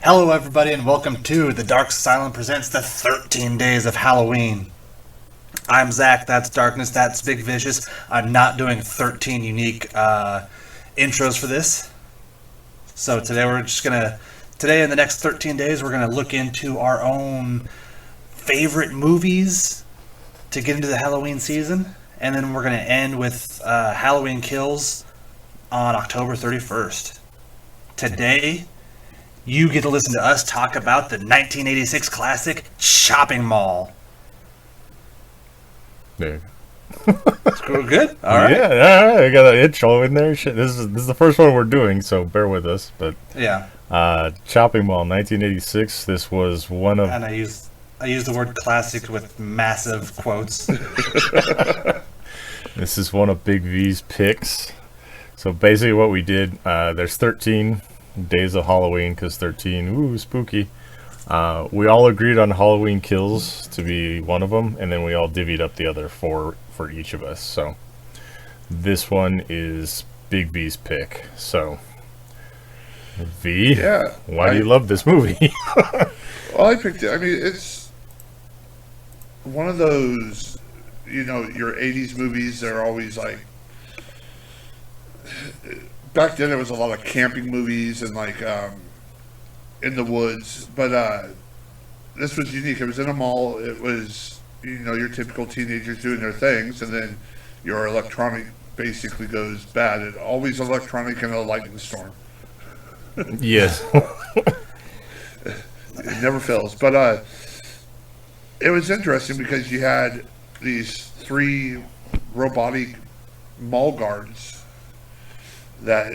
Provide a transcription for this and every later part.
Hello, everybody, and welcome to The Dark Asylum presents the 13 Days of Halloween. I'm Zach, that's Darkness, that's Big Vicious. I'm not doing 13 unique intros for this. So today in the next 13 days, we're going to look into our own favorite movies to get into the Halloween season. And then we're going to end with Halloween Kills on October 31st. Today, you get to listen to us talk about the 1986 classic Shopping Mall. There. We're good? All right. Yeah, I got an intro in there. Shit, this is the first one we're doing, so bear with us. But Yeah. Shopping Mall, 1986. This was one of. And I use the word classic with massive quotes. This is one of Big V's picks. So basically, what we did, there's 13 days of Halloween because 13, ooh, spooky. We all agreed on Halloween Kills to be one of them, and then we all divvied up the other four for each of us. So this one is Big V's pick. So V, why do you love this movie? Well, I picked it. I mean, it's one of those, your 80s movies. They're always like, back then there was a lot of camping movies and like in the woods, but this was unique. It was in a mall. It was, your typical teenagers doing their things, and then your electronic basically goes bad. It always electronic in a lightning storm. Yes. It never fails. But it was interesting because you had these three robotic mall guards that,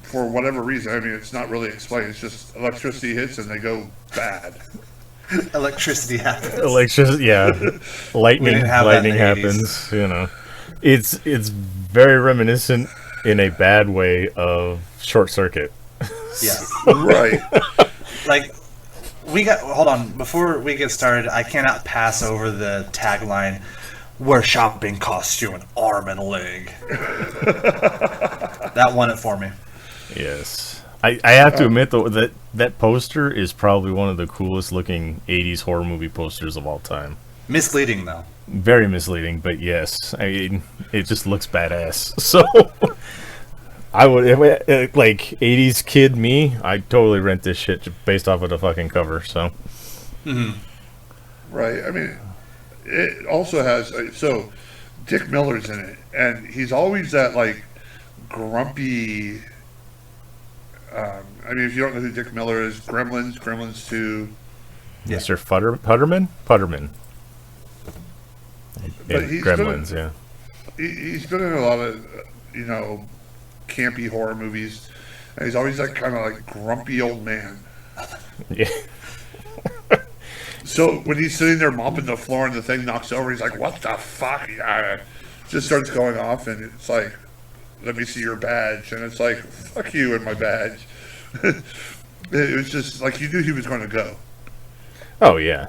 for whatever reason, I mean, it's not really explained. It's just electricity hits and they go bad. Electricity happens. Lightning happens. It's very reminiscent in a bad way of Short Circuit. Yeah. Right. Like, hold on. Before we get started, I cannot pass over the tagline, where shopping costs you an arm and a leg. That won it for me. Yes. I have to admit, though, that poster is probably one of the coolest looking 80s horror movie posters of all time. Misleading, though. Very misleading, but yes. I mean, it just looks badass. So, I would, if, like, 80s kid me, I'd totally rent this shit based off of the fucking cover, so. Mm-hmm. Right. I mean, it also has, so, Dick Miller's in it, and he's always that, like, grumpy. I mean, if you don't know who Dick Miller is, Gremlins 2. Yeah. Mr. Putterman? Putterman. But he's Gremlins, yeah. He's been in a lot of, campy horror movies, and he's always like kind of like grumpy old man. Yeah. So when he's sitting there mopping the floor and the thing knocks over, he's like, "What the fuck?" Just starts going off, and it's like, "Let me see your badge," and it's like, "Fuck you and my badge." It was just like you knew he was going to go. Oh yeah,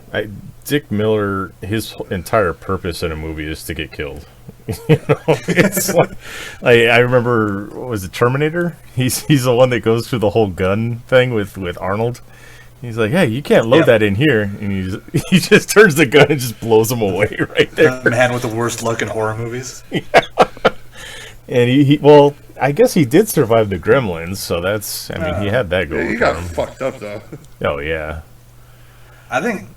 Dick Miller, his entire purpose in a movie is to get killed. It's like I remember, what was it, Terminator? He's the one that goes through the whole gun thing with Arnold. He's like, "Hey, you can't load that in here," and he just turns the gun and just blows him away right there. The man with the worst luck in horror movies. Yeah. And he well, I guess he did survive the Gremlins, so that's, I mean, he had that going. He got fucked up though. Oh yeah. I think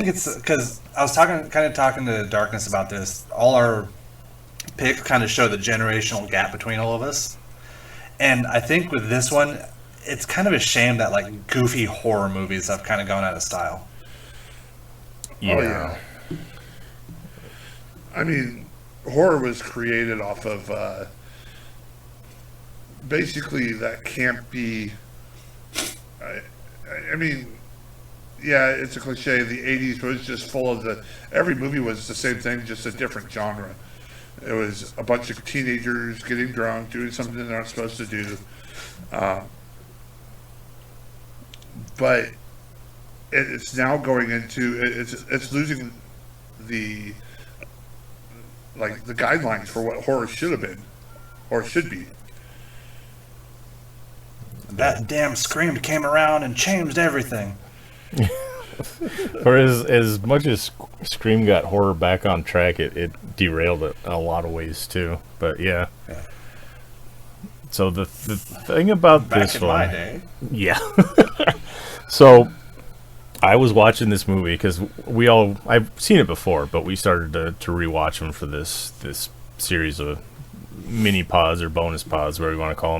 it's because I was talking to Darkness about this. All our picks kind of show the generational gap between all of us, and I think with this one, it's kind of a shame that like goofy horror movies have kind of gone out of style. Yeah. Oh, yeah. I mean, horror was created off of basically that campy. I mean. Yeah, it's a cliche. The 80s was just full of every movie was the same thing, just a different genre. It was a bunch of teenagers getting drunk, doing something they're not supposed to do. But it's now going into, it's losing the guidelines for what horror should have been, or should be. That damn Scream came around and changed everything. For as much as Scream got horror back on track, it derailed it a lot of ways too. But yeah. So the thing about Back this in my day. yeah. So I was watching this movie because I've seen it before, but we started to rewatch them for this series of mini pods or bonus pods, whatever you want to call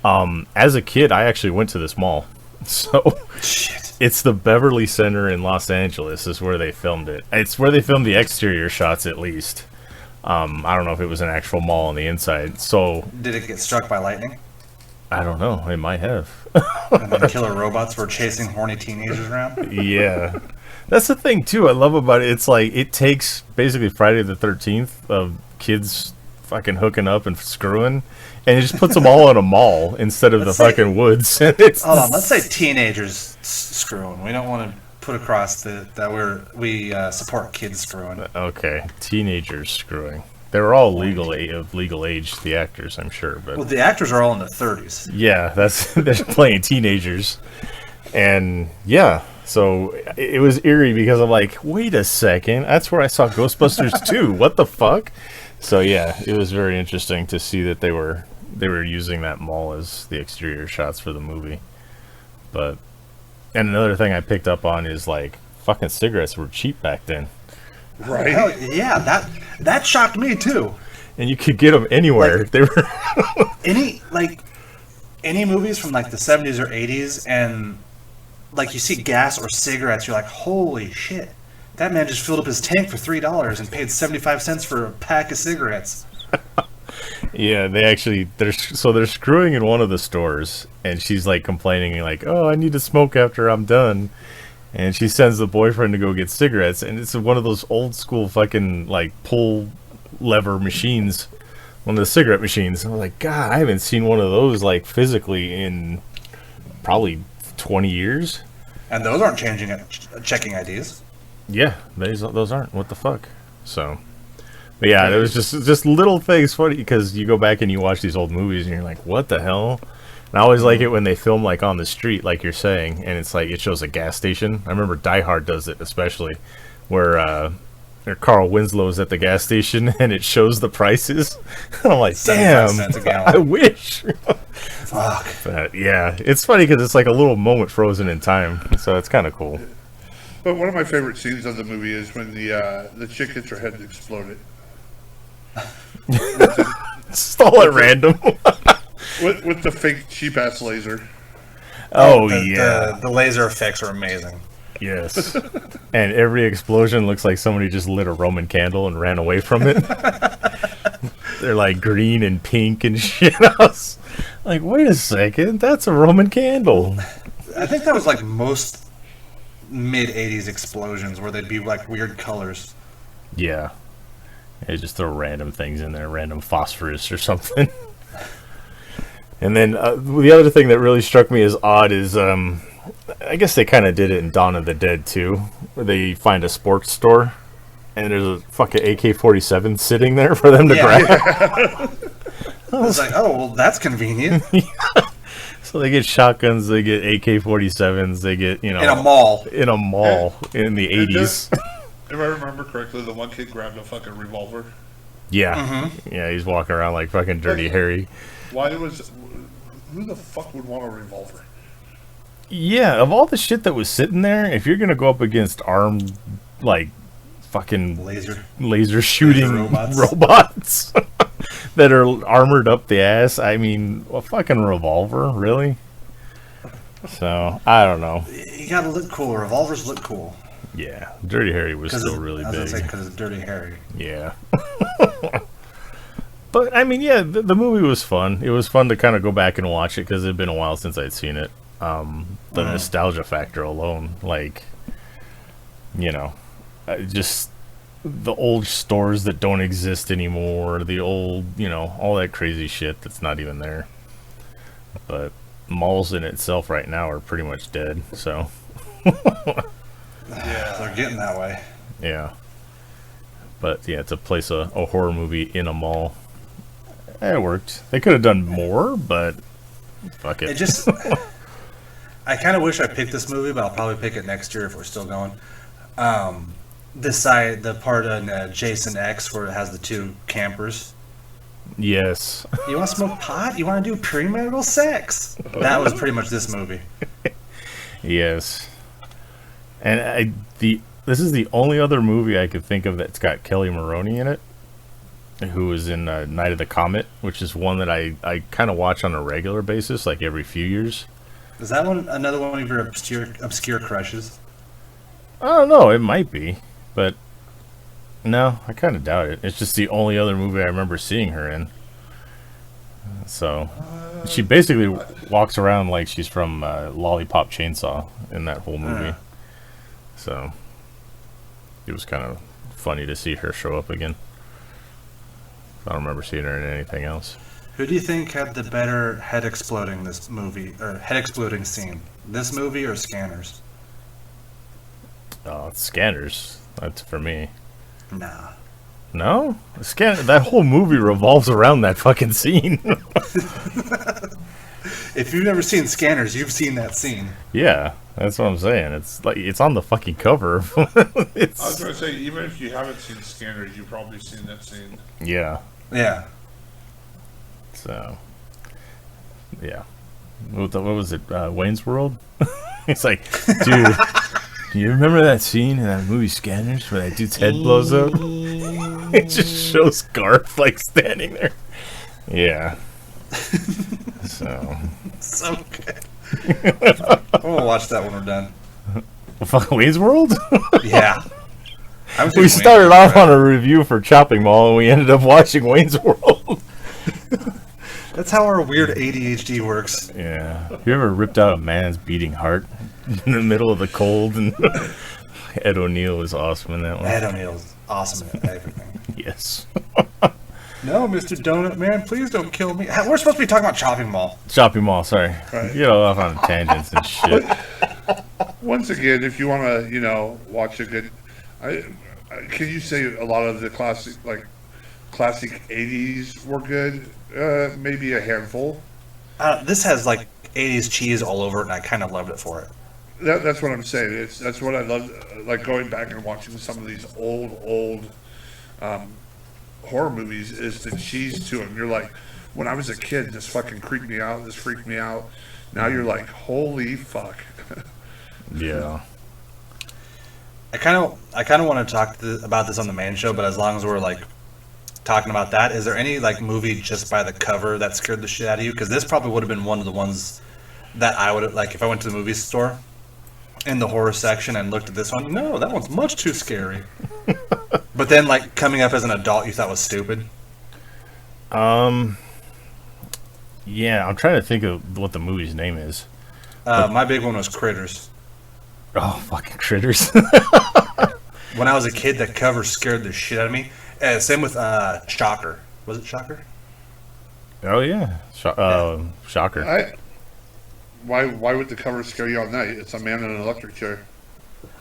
them. As a kid, I actually went to this mall. So Shit. it's the Beverly Center in Los Angeles is where they filmed it. It's where they filmed the exterior shots, at least. I don't know if it was an actual mall on the inside. So Did it get struck by lightning? I don't know. It might have. And then killer robots were chasing horny teenagers around? Yeah. That's the thing, too, I love about it. It's like, it takes basically Friday the 13th of kids fucking hooking up and screwing, and it just puts them all in a mall instead of the fucking woods. It's Hold on, let's say teenagers screwing. We don't want to put across that we support kids screwing. okay, teenagers screwing. They were all legal age, the actors, I'm sure. But Well, the actors are all in their 30s. yeah, they're playing teenagers. And yeah, so it was eerie because I'm like, wait a second, that's where I saw Ghostbusters 2. What the fuck? So yeah, it was very interesting to see that they were using that mall as the exterior shots for the movie. And another thing I picked up on is like fucking cigarettes were cheap back then. Right? Hell, yeah, that shocked me too. And you could get them anywhere. Like- they were Any movies from like the 70s or 80s, and like you see gas or cigarettes, you're like, holy shit, that man just filled up his tank for $3 and paid 75 cents for a pack of cigarettes. Yeah, they're screwing in one of the stores, and she's like complaining like, "Oh, I need to smoke after I'm done." And she sends the boyfriend to go get cigarettes, and it's one of those old school fucking like pull lever machines, one of the cigarette machines. And I'm like, God, I haven't seen one of those like physically in probably 20 years. And those aren't changing checking IDs. Yeah, those aren't. What the fuck? So, but yeah, it was just little things funny because you go back and you watch these old movies and you're like, what the hell? And I always like it when they film like on the street, like you're saying, and it's like it shows a gas station. I remember Die Hard does it especially, where Carl Winslow's at the gas station and it shows the prices. And I'm like, 75 damn, cents a gallon. I wish. Fuck. But yeah, it's funny because it's like a little moment frozen in time, so it's kind of cool. But one of my favorite scenes of the movie is when the chick gets her head exploded. It's all at random. With the fake cheap ass laser. Oh the, yeah. The laser effects are amazing. Yes. And every explosion looks like somebody just lit a Roman candle and ran away from it. They're like green and pink and shit. I was like, wait a second, that's a Roman candle. I think that was like most mid 80s explosions where they'd be like weird colors. Yeah. They just throw random things in there, random phosphorus or something. And then the other thing that really struck me as odd is, I guess they kind of did it in Dawn of the Dead too, where they find a sports store and there's a fucking AK-47 sitting there for them to grab. I was like, oh, well, that's convenient. So they get shotguns, they get AK-47s, they get, In a mall. in a mall in the 80s. If I remember correctly, the one kid grabbed a fucking revolver. Yeah. Yeah, he's walking around like fucking Dirty Harry. Who the fuck would want a revolver? Yeah, of all the shit that was sitting there, if you're gonna go up against armed, like, fucking laser shooting robots that are armored up the ass, I mean, a fucking revolver, really? So, I don't know. You gotta look cool. Revolvers look cool. Yeah, Dirty Harry was still really big. I was gonna say, because it's Dirty Harry. Yeah. But, I mean, yeah, the movie was fun. It was fun to kind of go back and watch it because it had been a while since I'd seen it. The nostalgia factor alone, like, you know, just the old stores that don't exist anymore, the old, you know, all that crazy shit that's not even there. But malls in itself right now are pretty much dead, so. Yeah, they're getting that way. Yeah. But, yeah, to place a horror movie in a mall, it worked. They could have done more, but Fuck it. It just, I kind of wish I picked this movie, but I'll probably pick it next year if we're still going. This side, the part in Jason X where it has the two campers. Yes. You want to smoke pot? You want to do premarital sex? That was pretty much this movie. Yes. And this is the only other movie I could think of that's got Kelly Maroney in it, who was in Night of the Comet, which is one that I kind of watch on a regular basis, like every few years. Is that one another one of your obscure crushes? I don't know. It might be, but no, I kind of doubt it. It's just the only other movie I remember seeing her in. So she basically walks around like she's from Lollipop Chainsaw in that whole movie. So it was kind of funny to see her show up again. I don't remember seeing her in anything else. Who do you think had the better head exploding scene? This movie or Scanners? Oh, it's Scanners. That's for me. Nah. No? That whole movie revolves around that fucking scene. If you've never seen Scanners, you've seen that scene. Yeah, that's what I'm saying. It's like it's on the fucking cover. I was going to say, even if you haven't seen Scanners, you've probably seen that scene. Yeah. Yeah. So, yeah. What was it? Wayne's World? It's like, dude, you remember that scene in that movie Scanners where that dude's head blows up? It just shows Garth like standing there. Yeah. So good. I'm gonna watch that when we're done. Fucking Wayne's World? Yeah. We started off on a review for Chopping Mall and we ended up watching Wayne's World. That's how our weird ADHD works. Yeah. You ever ripped out a man's beating heart in the middle of the cold? And Ed O'Neill is awesome in that one. Ed O'Neill's awesome at everything. Yes. No, Mr. Donut Man, please don't kill me. We're supposed to be talking about Chopping Mall. Chopping Mall, sorry. Right. Get off on tangents and shit. Once again, if you want to, watch a good, can you say a lot of the classic 80s were good? Maybe a handful. This has like 80s cheese all over it, and I kind of loved it for it. That's what I'm saying. That's what I love, like going back and watching some of these old horror movies, is the cheese to them. You're like, when I was a kid, this fucking creeped me out. This freaked me out. Now you're like, holy fuck. Yeah. I kind of want to talk about this on the main show, but as long as we're like talking about that, is there any like movie just by the cover that scared the shit out of you? Because this probably would have been one of the ones that I would like if I went to the movie store in the horror section and looked at this one. No, that one's much too scary. But then, like coming up as an adult, you thought was stupid. Yeah, I'm trying to think of what the movie's name is. My big one was Critters. Oh, fucking Critters. When I was a kid, that cover scared the shit out of me. Same with Shocker. Was it Shocker? Oh yeah, Shocker. Why would the cover scare you all night? It's a man in an electric chair.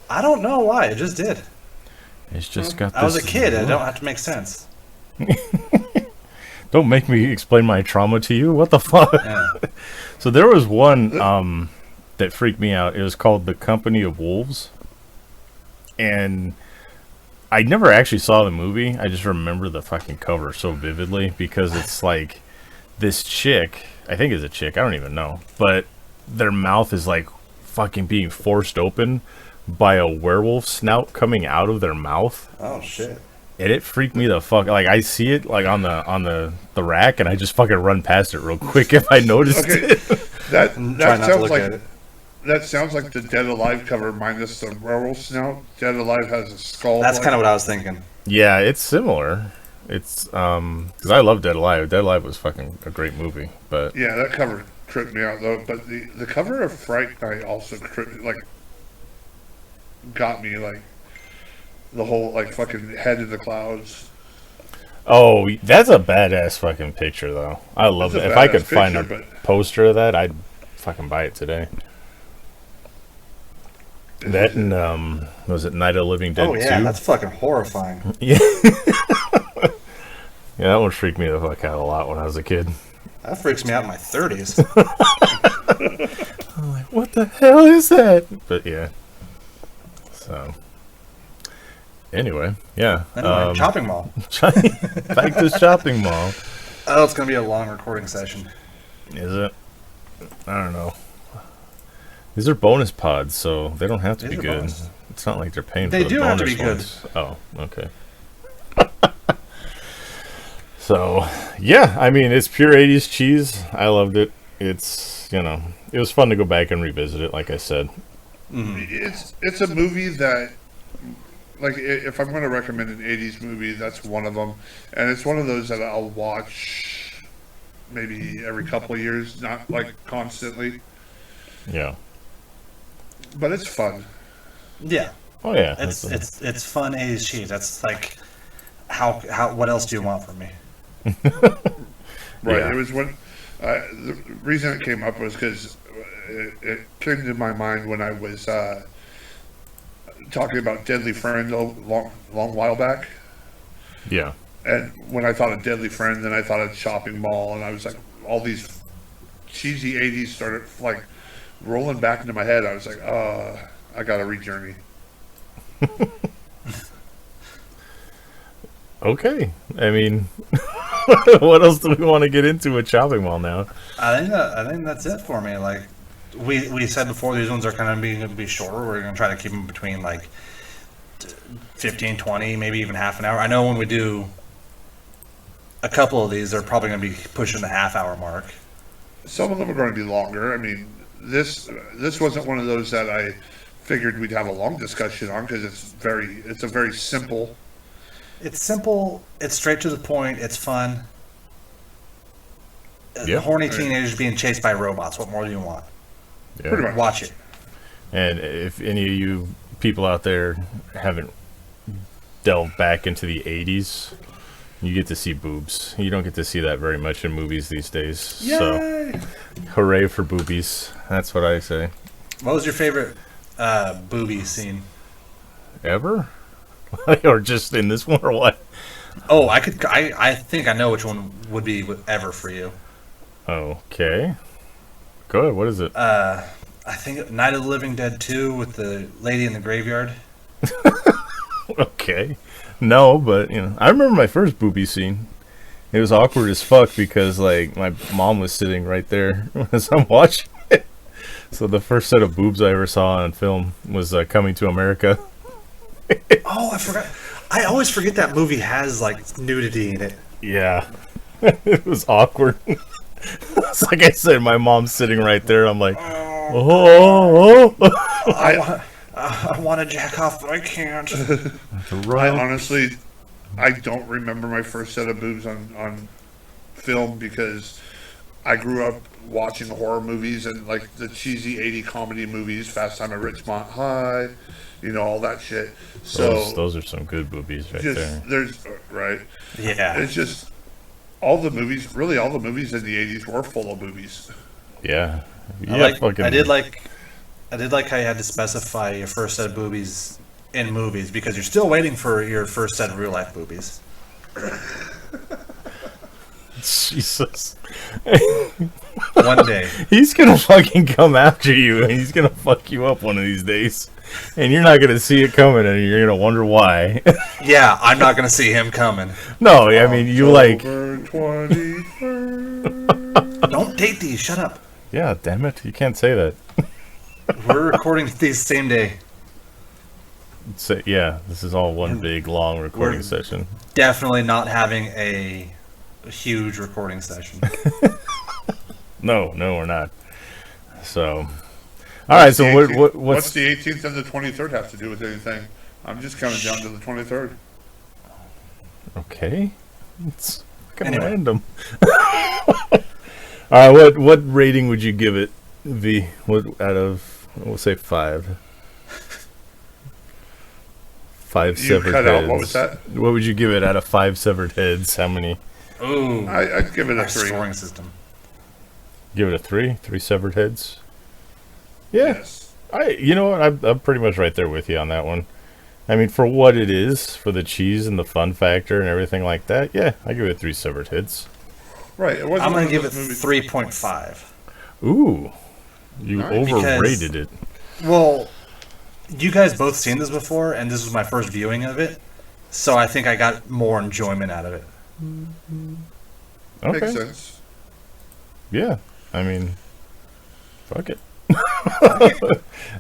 I don't know why. It just did. It's just got. I was a kid. I don't have to make sense. Don't make me explain my trauma to you. What the fuck? Yeah. So there was one that freaked me out. It was called The Company of Wolves, and I never actually saw the movie. I just remember the fucking cover so vividly because it's like this chick. I think it's a chick. I don't even know, but their mouth is like fucking being forced open by a werewolf snout coming out of their mouth. Oh shit. And it freaked me the fuck. Like I see it like on the rack, and I just fucking run past it real quick if I noticed it. That sounds like that sounds like the Dead Alive cover minus the werewolf snout. Dead Alive has a skull. That's kind of what I was thinking. Yeah, it's similar. It's because I love Dead Alive. Dead Alive was fucking a great movie, but yeah, that cover tripped me out though. But the cover of Fright Night also got me like. The whole like fucking head in the clouds. Oh, that's a badass fucking picture though. I love it. If I could find a poster of that, I'd fucking buy it today. That and was it Night of the Living Dead 2? Oh yeah, that's fucking horrifying. Yeah. Yeah, that one freaked me the fuck out a lot when I was a kid. That freaks me out in my 30s. I'm like, what the hell is that? But yeah. So. Anyway, yeah. Anyway, shopping mall. Back to shopping mall. Oh, it's going to be a long recording session. Is it? I don't know. These are bonus pods, so they don't have to be good. Bonus. It's not like they're paying They for the do have to bonus be good. ones. Oh, okay. So, yeah, I mean, it's pure 80s cheese. I loved it. It's, it was fun to go back and revisit it, like I said. It's a movie that, like, if I'm going to recommend an 80s movie, that's one of them. And it's one of those that I'll watch maybe every couple of years, not, like, constantly. Yeah. But it's fun. Yeah. Oh, yeah. It's fun 80s cheese. That's like, how what else do you want from me? Right. Yeah. It was when the reason it came up was because it came to my mind when I was talking about Deadly Friend a long while back. Yeah. And when I thought of Deadly Friend, then I thought of Shopping Mall, and I was like, all these cheesy 80s started like rolling back into my head. I was like, I gotta rejourney. Okay. I mean, what else do we want to get into with shopping mall now? I think that's it for me. Like we said before, these ones are kind of going to be shorter. We're going to try to keep them between like 15, 20, maybe even half an hour. I know when we do a couple of these, they're probably going to be pushing the half-hour mark. Some of them are going to be longer. I mean, this wasn't one of those that I figured we'd have a long discussion on because it's a very simple. It's simple. It's straight to the point. It's fun. Yeah. Horny teenagers being chased by robots. What more do you want? Yeah. Pretty much. Watch it. And if any of you people out there haven't delved back into the 80s, you get to see boobs. You don't get to see that very much in movies these days. Yay! So, hooray for boobies. That's what I say. What was your favorite booby scene? Ever? Or just in this one, or what? Oh, I think I know which one would be ever for you. Okay. Go ahead. What is it? I think Night of the Living Dead 2 with the lady in the graveyard. Okay. No, but, I remember my first booby scene. It was awkward as fuck because, like, my mom was sitting right there as I'm watching it. So the first set of boobs I ever saw on film was Coming to America. Oh, I forgot. I always forget that movie has, like, nudity in it. Yeah. It was awkward. It's like I said, my mom's sitting right there. I'm like, oh. I want to jack off, but I can't. I don't remember my first set of boobs on film because I grew up watching horror movies and like the cheesy 80 comedy movies, Fast Time at Ridgemont High, all that shit. So those are some good boobies right there. There's right. Yeah. It's just all the movies in the 80s were full of boobies. Yeah. I did like how you had to specify your first set of boobies in movies because you're still waiting for your first set of real life boobies. Jesus. One day. He's gonna fucking come after you and he's gonna fuck you up one of these days. And you're not gonna see it coming and you're gonna wonder why. Yeah, I'm not gonna see him coming. No, I mean you like Don't date these, shut up. Yeah, damn it. You can't say that. We're recording these same day. Yeah, this is all one big long recording session. Definitely not having a huge recording session. No, we're not. So, all right. So what's the 18th and the 23rd have to do with anything? I'm just counting down to the 23rd. Okay, it's kind of random. All right, what rating would you give it, V? What out of we'll say 5. 5 severed heads. What was that? What would you give it out of 5 severed heads? How many? Ooh, I'd give it a 3. Scoring system. Give it a 3. 3 severed heads. Yeah, Yes. you know what? I'm pretty much right there with you on that one. I mean, for what it is, for the cheese and the fun factor and everything like that, yeah, I give it 3 severed heads. Right. It wasn't I'm one gonna of give it those movies. 3.5. Ooh, you Nice. overrated it. Well, you guys both seen this before, and this was my first viewing of it, so I think I got more enjoyment out of it. Okay. Makes sense. Yeah. I mean, fuck it.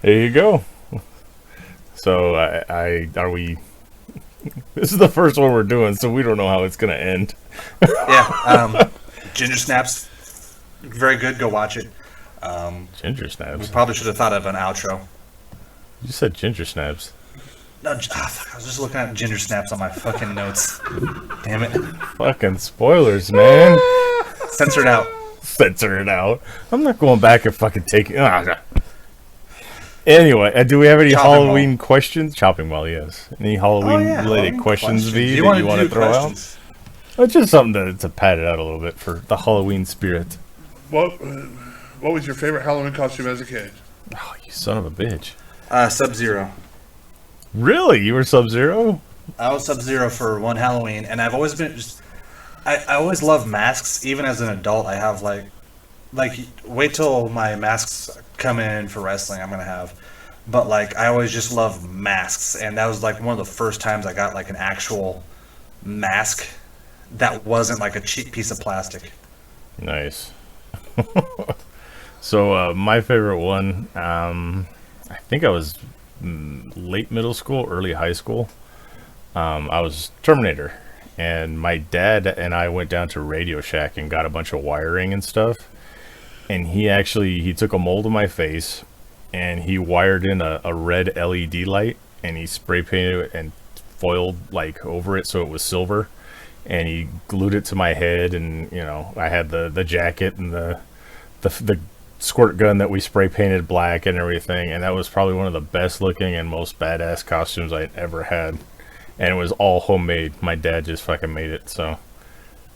There you go. So are we? This is the first one we're doing, so we don't know how it's gonna end. Yeah, Ginger Snaps, very good. Go watch it. Ginger We snaps. probably should have thought of an outro. You said ginger snaps. No, fuck, I was just looking at Ginger Snaps on my fucking notes. Damn it. Fucking spoilers, man. Censor it out. Censor it out. I'm not going back and fucking taking. Anyway, do we have any Chopping Halloween questions? Chopping Mall, yes. Any Halloween related Halloween questions, V, that wanna you want to do throw questions? out? Just something to pad it out a little bit for the Halloween spirit. What was your favorite Halloween costume as a kid? Oh, you son of a bitch. Sub-Zero. Really? You were Sub-Zero? I was Sub-Zero for one Halloween, and I've always been just... I always love masks. Even as an adult, I have like wait till my masks come in for wrestling. I'm gonna have, but like I always just love masks, and that was like one of the first times I got like an actual mask that wasn't like a cheap piece of plastic. Nice. So my favorite one, I think I was late middle school, early high school. I was Terminator, and my dad and I went down to Radio Shack and got a bunch of wiring and stuff. And he took a mold of my face, and he wired in a red LED light, and he spray painted it and foiled like over it so it was silver, and he glued it to my head. And I had the jacket and the squirt gun that we spray painted black and everything, and that was probably one of the best looking and most badass costumes I'd ever had. And it was all homemade. My dad just fucking made it, so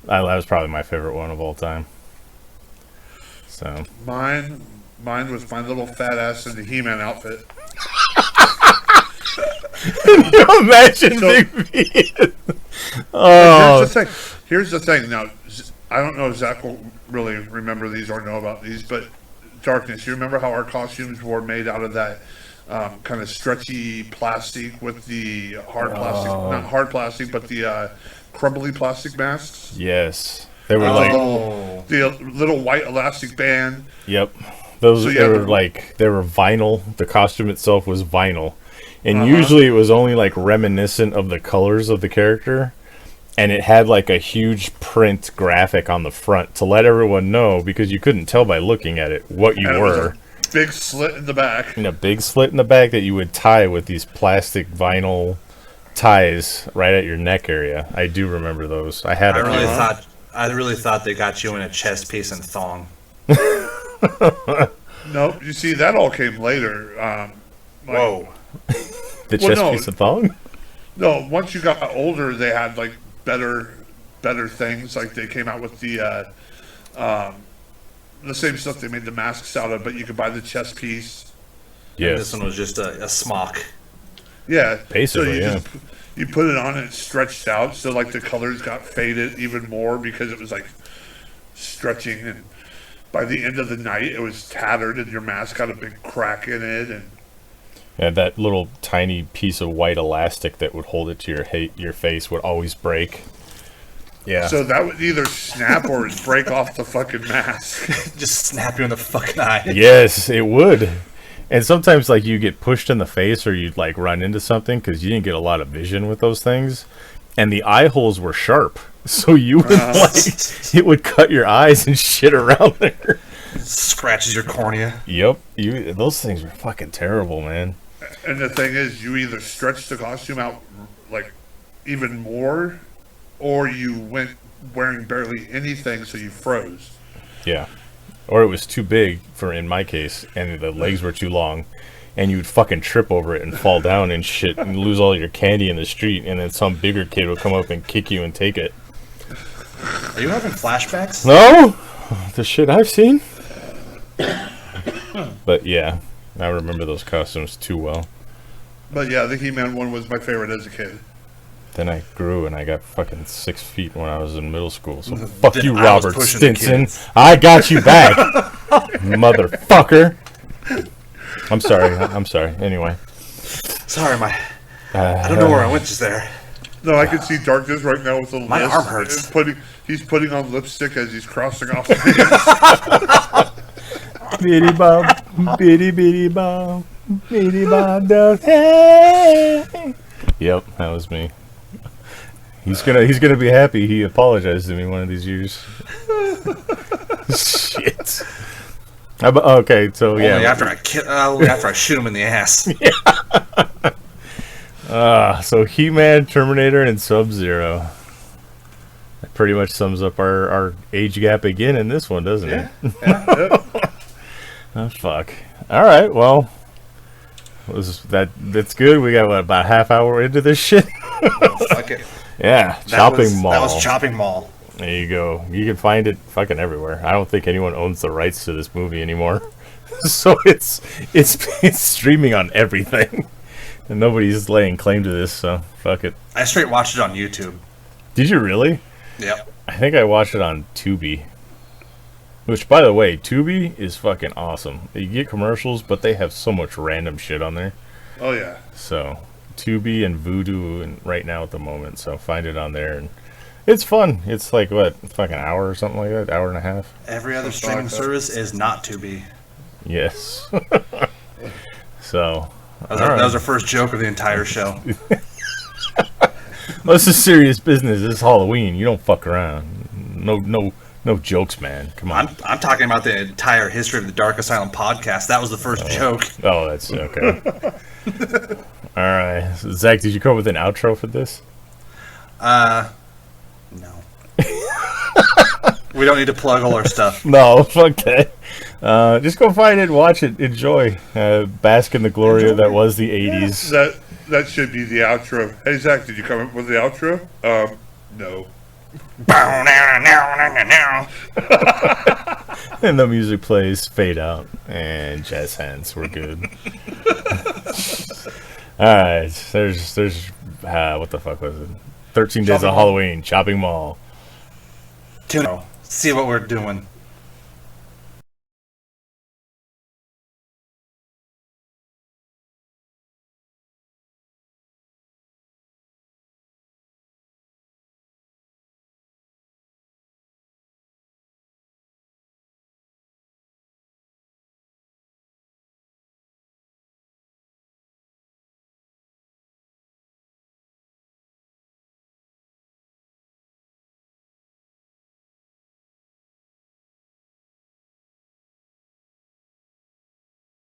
that was probably my favorite one of all time. So Mine was my little fat ass in the He-Man outfit. can you imagine Big V? Oh, Here's the thing. Now, I don't know if Zach will really remember these or know about these, but Darkness, you remember how our costumes were made out of that kind of stretchy plastic with the hard plastic, not hard plastic, but the crumbly plastic masks? yes. They were The little white elastic band. Yep. Those So you they had were to- they were vinyl. The costume itself was vinyl. And usually it was only like reminiscent of the colors of the character, and it had like a huge print graphic on the front to let everyone know, because you couldn't tell by looking at it what you And it was were. a big slit in the back. And a big slit in the back that you would tie with these plastic vinyl ties right at your neck area. I do remember those. I had I really thought they got you in a chest piece and thong. Nope. You see, that all came later. Whoa. the well, chest no. piece of thong. No, once you got older, they had like better things. Like they came out with the same stuff they made the masks out of, but you could buy the chest piece. Yes. This one was just a smock. Yeah, Basically, so yeah. you put it on and it stretched out, so like the colors got faded even more because it was like stretching, and by the end of the night it was tattered and your mask had a big crack in it. And Yeah, that little tiny piece of white elastic that would hold it to your face would always break. Yeah. so that would either snap or break off the fucking mask. Just snap you in the fucking eye. Yes, it would. And sometimes, like, you get pushed in the face or you'd, like, run into something because you didn't get a lot of vision with those things. And the eye holes were sharp. So you would, it would cut your eyes and shit around there. Scratches your cornea. Yep. Those things were fucking terrible, man. And the thing is, you either stretched the costume out like even more, or you went wearing barely anything, so you froze. Yeah. Or it was too big in my case, and the legs were too long, and you'd fucking trip over it and fall down and shit and lose all your candy in the street, and then some bigger kid would come up and kick you and take it. Are you having flashbacks? No? The shit I've seen? But yeah, I remember those costumes too well. But yeah, the He-Man one was my favorite as a kid. Then I grew and I got fucking 6 feet when I was in middle school. So fuck Then you, I was Robert pushing the Stinson. kids. I got you back, motherfucker. I'm sorry. I'm sorry. Anyway. Sorry, I don't know where I went just there. No, I can see Darkness right now with a My list. arm hurts. He's putting on lipstick as he's crossing off the names. Bitty bob, bitty bitty bob, bitty bob does hey. Yep, that was me. He's gonna be happy he apologized to me one of these years. Shit. Okay, so yeah. Only after I shoot him in the ass. So He-Man, Terminator, and Sub-Zero. That pretty much sums up our age gap again in this one, doesn't it? Yeah. Oh, fuck. All right, well, that's good. We got about a half hour into this shit. Fuck it. Yeah, Chopping Mall. That was Chopping Mall. There you go. You can find it fucking everywhere. I don't think anyone owns the rights to this movie anymore, so it's streaming on everything, and nobody's laying claim to this. So fuck it. I straight watched it on YouTube. Did you really? Yep. I think I watched it on Tubi. Which, by the way, Tubi is fucking awesome. You get commercials, but they have so much random shit on there. Oh yeah. So, Tubi and Vudu, and right now at the moment. So find it on there, and it's fun. It's like what, fucking an hour or something like that, hour and a half. Every other streaming service is not Tubi. Yes. So, That was our first joke of the entire show. well, this is serious business. This is Halloween. You don't fuck around. No jokes, man. Come on. I'm talking about the entire history of the Dark Asylum podcast. That was the first joke. Oh, that's okay. All right, so Zach, did you come up with an outro for this? No. We don't need to plug all our stuff. No, fuck that. Just go find it, watch it, enjoy. Bask in the glory that was the 80s. That should be the outro. Hey Zach, did you come up with the outro? No. And the music plays, fade out, and jazz hands. We're good. Alright, there's what the fuck was it? 13 Days of Halloween, Chopping Mall. Tune in. See what we're doing.